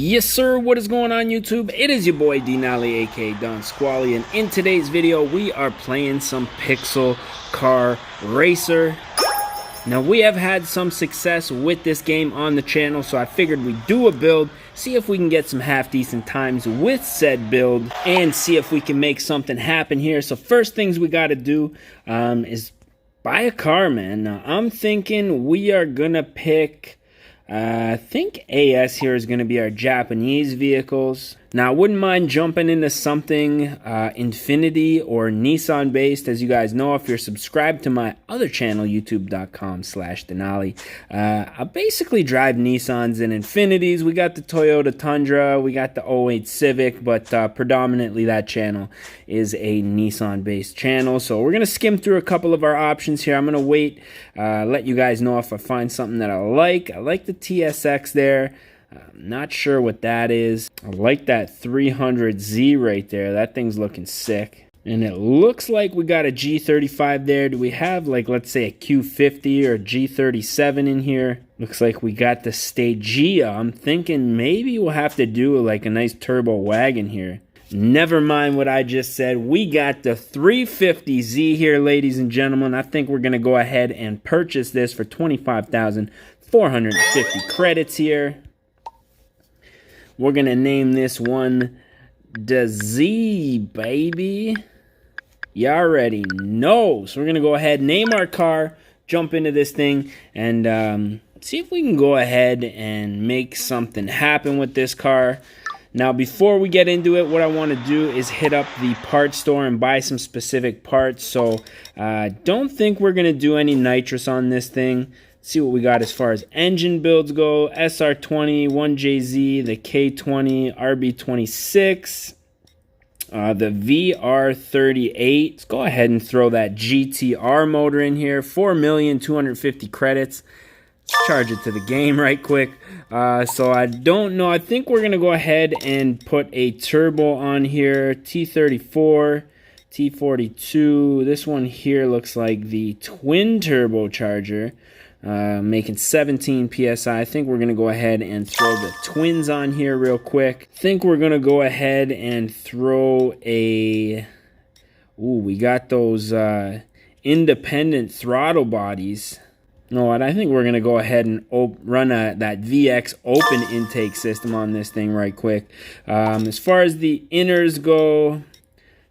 Yes sir, what is going on YouTube? It is your boy Dyno, aka Don Squally, and in today's video we are playing some Pixel Car Racer. Now we have had some success with this game on the channel, so I figured we'd do a build, see if we can get some half decent times with said build, and see if we can make something happen here. So first things we gotta do is buy a car, man. Now I'm thinking we are gonna pick I think AS here is going to be our Japanese vehicles. Now, I wouldn't mind jumping into something Infiniti or Nissan based. As you guys know, if you're subscribed to my other channel, youtube.com/Denali, I basically drive Nissans and Infinitis. We got the Toyota Tundra, we got the '08 Civic, but predominantly that channel is a Nissan based channel. So we're going to skim through a couple of our options here. I'm going to wait, let you guys know if I find something that I like. I like the TSX there. Not sure what that is. I like that 300Z right there. That thing's looking sick. And it looks like we got a G35 there. Do we have, like, let's say a Q50 or a G37 in here? Looks like we got the Stagea. I'm thinking maybe we'll have to do like a nice turbo wagon here. Never mind what I just said. We got the 350Z here, ladies and gentlemen. I think we're going to go ahead and purchase this for 25,450 credits here. We're going to name this one the Z, baby. You already know. So we're going to go ahead, name our car, jump into this thing, and see if we can go ahead and make something happen with this car. Now, before we get into it, what I want to do is hit up the parts store and buy some specific parts. So don't think we're going to do any nitrous on this thing. See what we got as far as engine builds go. SR20, 1JZ, the K20, RB26, the VR38. Let's go ahead and throw that GTR motor in here. 4,250 credits. Let's charge it to the game right quick. So I don't know. I think we're going to go ahead and put a turbo on here. T34, T42. This one here looks like the twin turbocharger. Making 17 PSI. I think we're going to go ahead and throw the twins on here real quick. I think we're going to go ahead and throw a... Ooh, we got those independent throttle bodies. No, what? I think we're going to go ahead and run that VX open intake system on this thing right quick. As far as the inners go,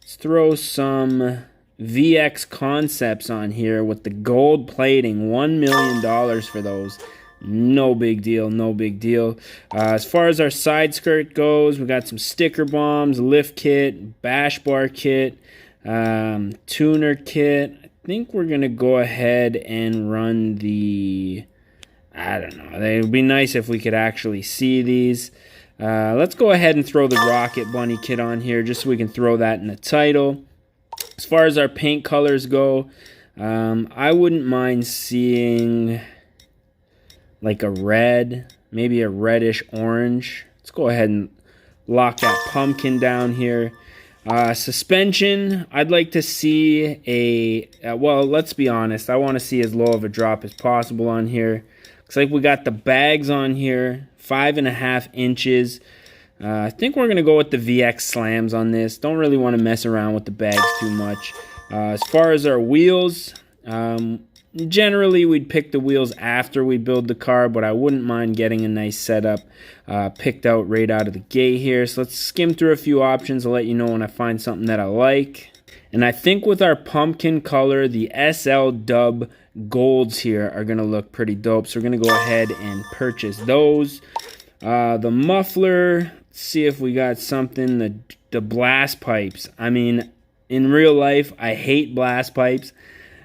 let's throw some VX concepts on here with the gold plating. $1 million for those. No big deal, no big deal. As far as our side skirt goes, we got some sticker bombs, lift kit, bash bar kit, tuner kit. I think we're gonna go ahead and run the, I don't know, it would be nice if we could actually see these. Let's go ahead and throw the Rocket Bunny kit on here just so we can throw that in the title. As far as our paint colors go, I wouldn't mind seeing like a red, maybe a reddish orange. Let's go ahead and lock that pumpkin down here. Suspension, I'd like to see well, let's be honest, I want to see as low of a drop as possible on here. Looks like we got the bags on here, 5.5 inches. I think we're going to go with the VX slams on this. Don't really want to mess around with the bags too much. As far as our wheels, generally we'd pick the wheels after we build the car, but I wouldn't mind getting a nice setup picked out right out of the gate here. So let's skim through a few options. I'll let you know when I find something that I like. And I think with our pumpkin color, the SL Dub Golds here are going to look pretty dope. So we're going to go ahead and purchase those. The muffler, let's see if we got something. The blast pipes. I mean, in real life, I hate blast pipes,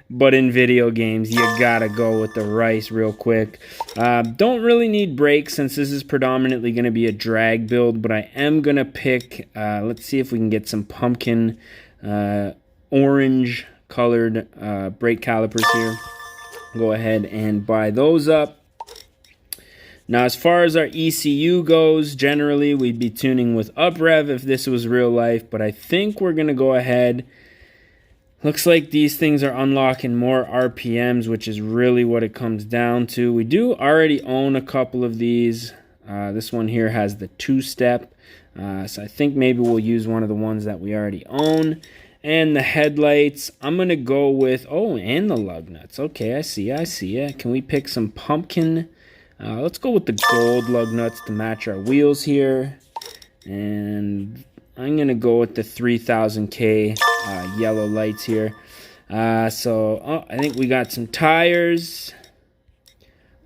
but in video games, you gotta go with the rice real quick. Don't really need brakes since this is predominantly going to be a drag build, but I am going to pick, let's see if we can get some pumpkin orange colored brake calipers here. Go ahead and buy those up. Now, as far as our ECU goes, generally we'd be tuning with uprev if this was real life, but I think we're going to go ahead. Looks like these things are unlocking more RPMs, which is really what it comes down to. We do already own a couple of these. This one here has the 2-step. So I think maybe we'll use one of the ones that we already own. And the headlights, I'm going to go with, oh, and the lug nuts. Okay, I see it. Can we pick some pumpkin? Let's go with the gold lug nuts to match our wheels here. And I'm going to go with the 3000K yellow lights here. I think we got some tires.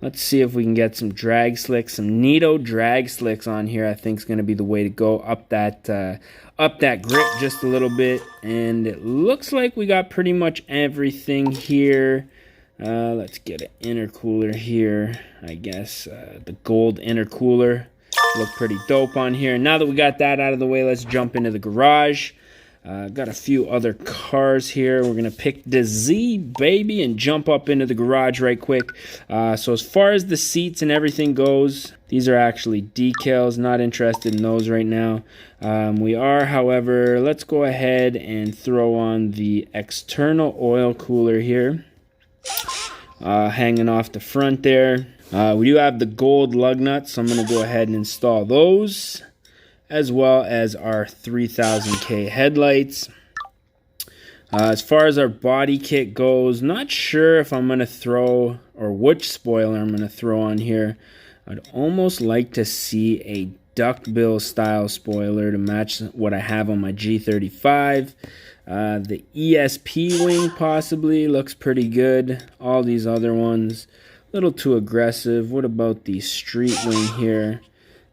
Let's see if we can get some drag slicks, some neato drag slicks on here. I think is going to be the way to go. Up that grip just a little bit, and it looks like we got pretty much everything here. Let's get an intercooler here. I guess the gold intercooler look pretty dope on here. Now that we got that out of the way, let's jump into the garage. Got a few other cars here. We're gonna pick the Z, baby, and jump up into the garage right quick. So as far as the seats and everything goes, these are actually decals. Not interested in those right now. We are, however, let's go ahead and throw on the external oil cooler here, hanging off the front there. We do have the gold lug nuts, so I'm gonna go ahead and install those, as well as our 3000K headlights. As far as our body kit goes, not sure if I'm going to throw, or which spoiler I'm going to throw on here. I'd almost like to see a duckbill style spoiler to match what I have on my G35. The ESP wing possibly looks pretty good. All these other ones, a little too aggressive. What about the street wing here?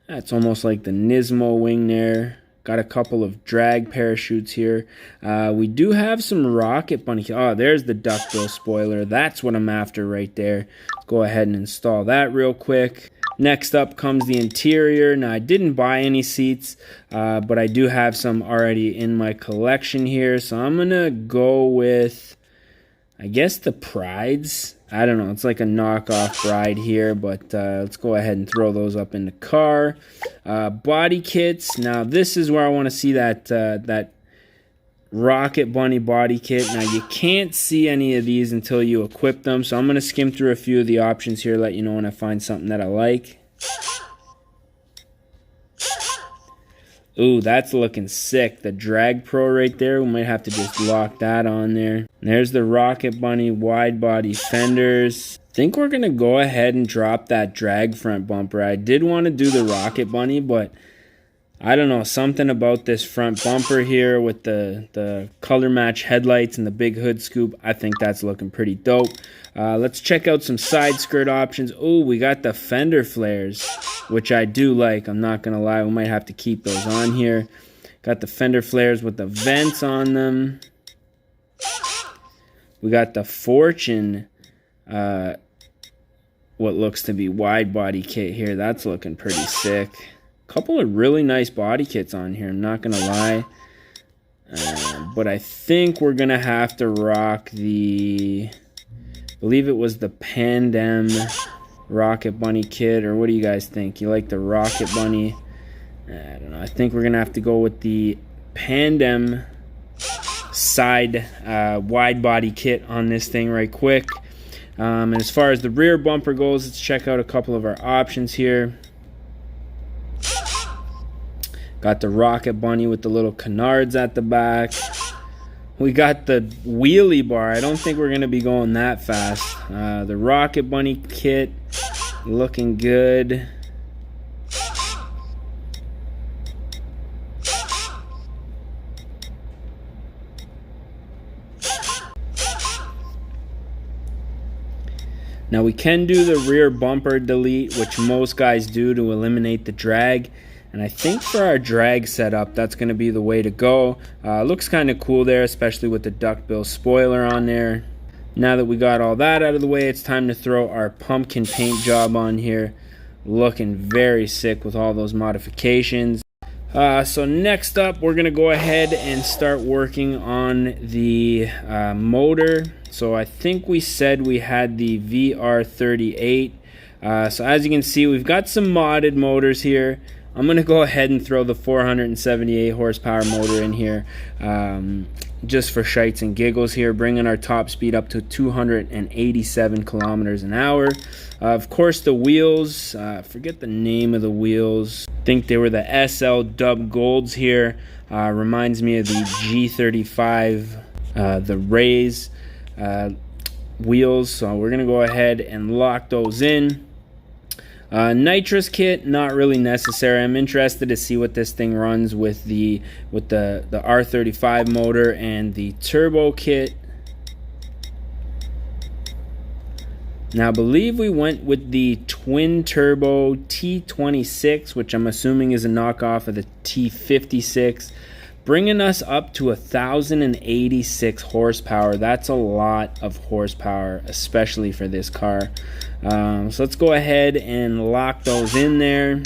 That's almost like the Nismo wing there. Got a couple of drag parachutes here. We do have some Rocket Bunny. Oh, there's the duckbill spoiler. That's what I'm after right there. Go ahead and install that real quick. Next up comes the interior. Now, I didn't buy any seats, but I do have some already in my collection here. So I'm going to go with, I guess, the Prides. I don't know, it's like a knockoff Bride here, but let's go ahead and throw those up in the car. Body kits. Now, this is where I want to see that Rocket Bunny body kit. Now, you can't see any of these until you equip them, so I'm going to skim through a few of the options here, let you know when I find something that I like. Ooh, that's looking sick. The Drag Pro right there. We might have to just lock that on there. And there's the Rocket Bunny wide body fenders. I think we're going to go ahead and drop that drag front bumper. I did want to do the Rocket Bunny, but I don't know. Something about this front bumper here with the color match headlights and the big hood scoop. I think that's looking pretty dope. Let's check out some side skirt options. Oh, we got the fender flares, which I do like. I'm not going to lie. We might have to keep those on here. Got the fender flares with the vents on them. We got the Fortune, what looks to be wide body kit here. That's looking pretty sick. Couple of really nice body kits on here, I'm not going to lie. But I think we're going to have to rock the, I believe it was the Pandem Rocket Bunny kit, or what do you guys think? You like the Rocket Bunny? I don't know. I think we're going to have to go with the Pandem side wide body kit on this thing right quick. And as far as the rear bumper goes, let's check out a couple of our options here. Got the Rocket Bunny with the little canards at the back. We got the wheelie bar. I don't think we're going to be going that fast. The Rocket Bunny kit looking good. Now we can do the rear bumper delete, which most guys do to eliminate the drag. And I think for our drag setup, that's going to be the way to go. Looks kind of cool there, especially with the duckbill spoiler on there. Now that we got all that out of the way, it's time to throw our pumpkin paint job on here. Looking very sick with all those modifications. So next up, we're going to go ahead and start working on the motor. So I think we said we had the VR38. So as you can see, we've got some modded motors here. I'm going to go ahead and throw the 478 horsepower motor in here. just for shites and giggles here, bringing our top speed up to 287 kilometers an hour. Of course, the wheels, forget the name of the wheels. I think they were the SL Dub Golds here. Reminds me of the G35, the Rays wheels. So we're going to go ahead and lock those in. Nitrous kit, not really necessary. I'm interested to see what this thing runs with the R35 motor and the turbo kit. Now I believe we went with the twin turbo T26, which I'm assuming is a knockoff of the T56, bringing us up to 1,086 horsepower. That's a lot of horsepower, especially for this car. So let's go ahead and lock those in there.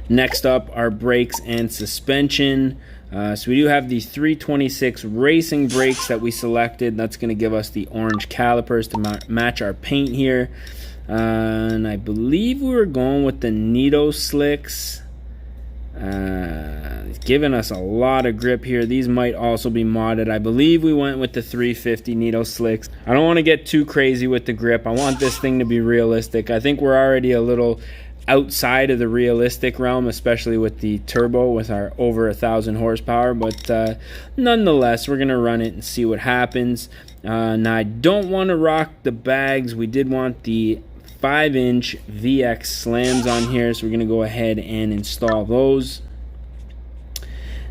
Next up, our brakes and suspension. So we do have the 326 racing brakes that we selected. That's going to give us the orange calipers to match our paint here. And I believe we were going with the Nito slicks. Giving us a lot of grip here. These might also be modded. I believe we went with the 350 Nito slicks. I don't want to get too crazy with the grip. I want this thing to be realistic. I think we're already a little outside of the realistic realm, especially with the turbo with our over 1,000 horsepower, but nonetheless, we're gonna run it and see what happens. Now I don't want to rock the bags. We did want the 5-inch VX slams on here, so we're gonna go ahead and install those.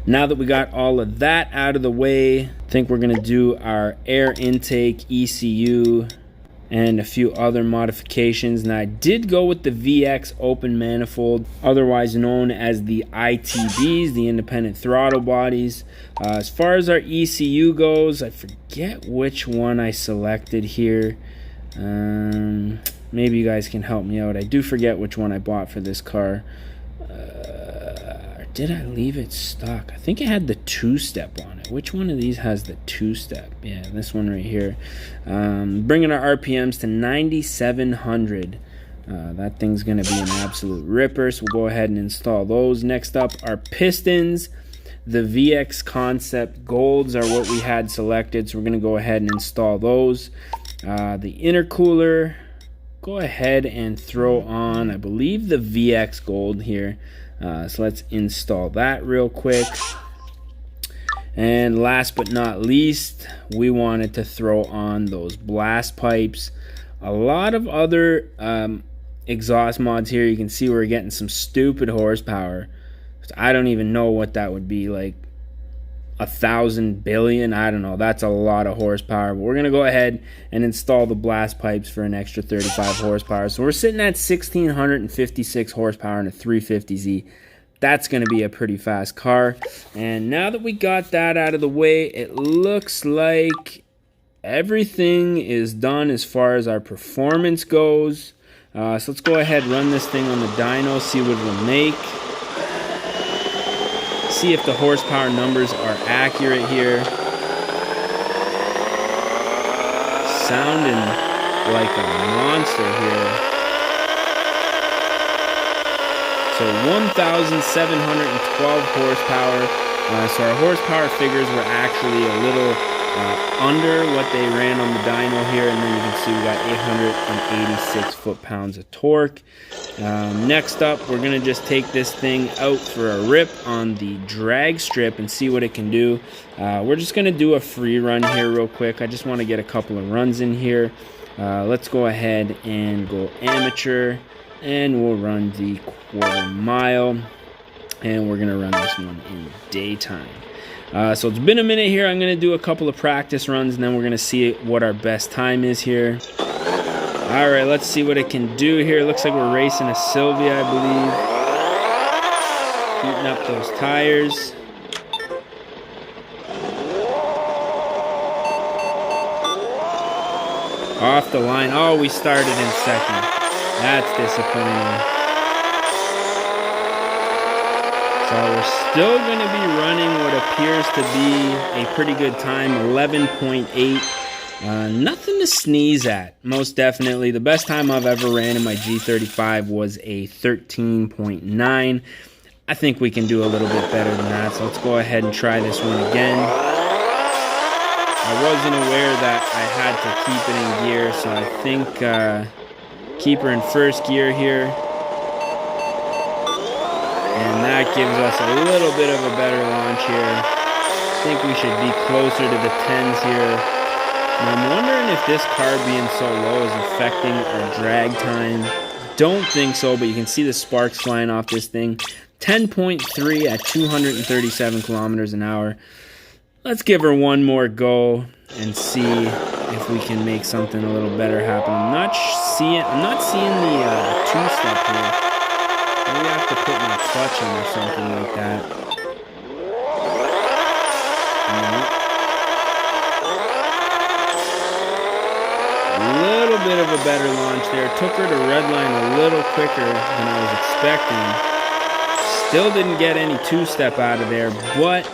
Now that we got all of that out of the way, I think we're gonna do our air intake, ECU, and a few other modifications. Now I did go with the VX open manifold, otherwise known as the ITBs, the independent throttle bodies. As far as our ECU goes, I forget which one I selected here. Maybe you guys can help me out. I do forget which one I bought for this car. Did I leave it stock? I think it had the 2-step on it. Which one of these has the 2-step? Yeah, this one right here. Bringing our RPMs to 9,700. That thing's going to be an absolute ripper, so we'll go ahead and install those. Next up, our pistons. The VX Concept Golds are what we had selected, so we're going to go ahead and install those. The intercooler, go ahead and throw on, I believe, the VX Gold here. So let's install that real quick. And last but not least, we wanted to throw on those blast pipes. A lot of other exhaust mods here. You can see we're getting some stupid horsepower. I don't even know what that would be, like 1,000 billion. I don't know. That's a lot of horsepower. But we're going to go ahead and install the blast pipes for an extra 35 horsepower. So we're sitting at 1,656 horsepower in a 350Z. That's going to be a pretty fast car. And now that we got that out of the way, it looks like everything is done as far as our performance goes. So let's go ahead and run this thing on the dyno, see what it'll make. See if the horsepower numbers are accurate here. Sounding like a monster here. So 1,712 horsepower. So our horsepower figures were actually a little under what they ran on the dyno here, and then you can see we got 886 foot-pounds of torque. Next up, we're going to just take this thing out for a rip on the drag strip and see what it can do. We're just going to do a free run here real quick. I just want to get a couple of runs in here. Let's go ahead and go amateur, and we'll run the quarter mile, and we're going to run this one in daytime. So it's been a minute here. I'm going to do a couple of practice runs, and then we're going to see what our best time is here. All right, let's see what it can do here. Looks like we're racing a Sylvia, I believe. Heating up those tires. Off the line. Oh, we started in second. That's disappointing. So we're still going to be running what appears to be a pretty good time, 11.8. Nothing to sneeze at, most definitely. The best time I've ever ran in my G35 was a 13.9. I think we can do a little bit better than that. So let's go ahead and try this one again. I wasn't aware that I had to keep it in gear, so I think keep her in first gear here. And that gives us a little bit of a better launch here. I think we should be closer to the 10s here. And I'm wondering if this car being so low is affecting our drag time. Don't think so, but you can see the sparks flying off this thing. 10.3 at 237 kilometers an hour. Let's give her one more go and see if we can make something a little better happen. I'm not seeing the two-step here. Maybe I have to put my clutch in or something like that. A little bit of a better launch there. Took her to redline a little quicker than I was expecting. Still didn't get any two-step out of there, but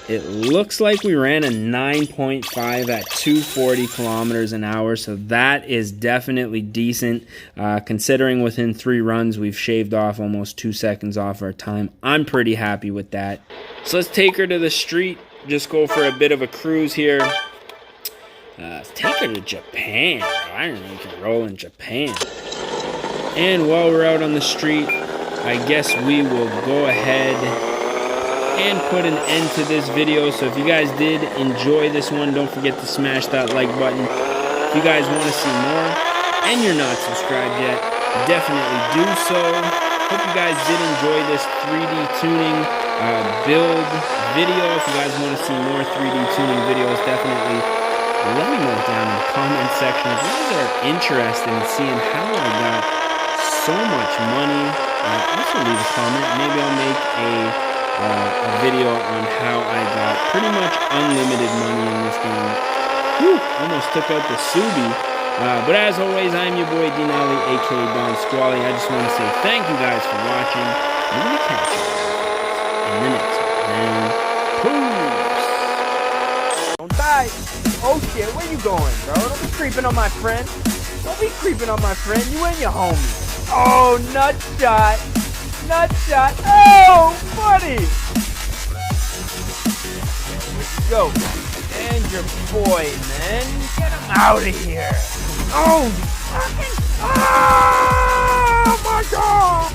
it looks like we ran a 9.5 at 240 kilometers an hour, so that is definitely decent. Considering within 3 runs we've shaved off almost 2 seconds off our time. I'm pretty happy with that. So let's take her to the street, just go for a bit of a cruise here. Let's take her to Japan. I don't know, you can roll in Japan. And while we're out on the street, I guess we will go ahead and put an end to this video. So if you guys did enjoy this one, don't forget to smash that like button. If you guys want to see more and you're not subscribed yet, definitely do so. Hope you guys did enjoy this 3D tuning build video. If you guys want to see more 3D tuning videos, definitely let me know down in the comment section. If you guys are interested in seeing how I got so much money, also leave a comment. Maybe I'll make a video on how I got pretty much unlimited money in this game. Whew, almost took out the Subi. But as always, I'm your boy Dyno, aka Don Squally. I just want to say thank you guys for watching. I'm going to catch you in the next one. And peace. Don't die. Oh shit, where you going, bro? Don't be creeping on my friend. Don't be creeping on my friend. You and your homie. Oh, nut shot. Nut shot. Oh, buddy. Go. And your boy, man. Get him out of here. Oh, fucking. Oh, my God.